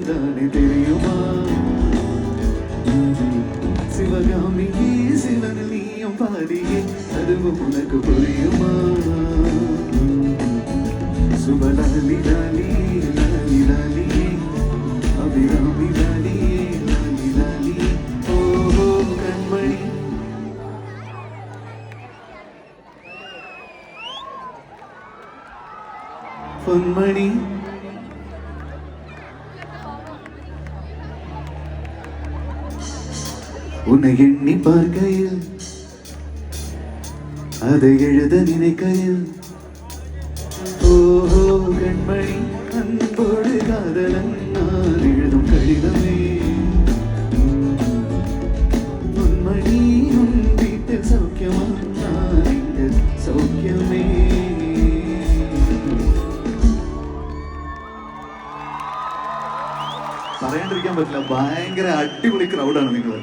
வந்தானே தெரியுமா சிவகாமியே சிவன் நீயும் பாதியே அதுவும் உனக்கு புரியுமா சுபலாலி லாலி லாலி லாலி அபிராமி லாலி லாலி லாலி ஓஹோ கண்மணி பொன்மணி உன்னை எண்ணி பார்க்கையில் அதை எழுத நினைக்கையில் ஓஹோ கண்மணி அன்போடு காதலன் நான் எழுதும் கடிதமே பொன்மணி உன் வீட்டில் சௌக்கியமா நான் இங்கு சௌக்கியமே പറയാണ്ടിരിക്കാൻ പറ്റില്ല ഭയങ്കര അടിപൊളി ക്രൗഡാണ് നിങ്ങൾ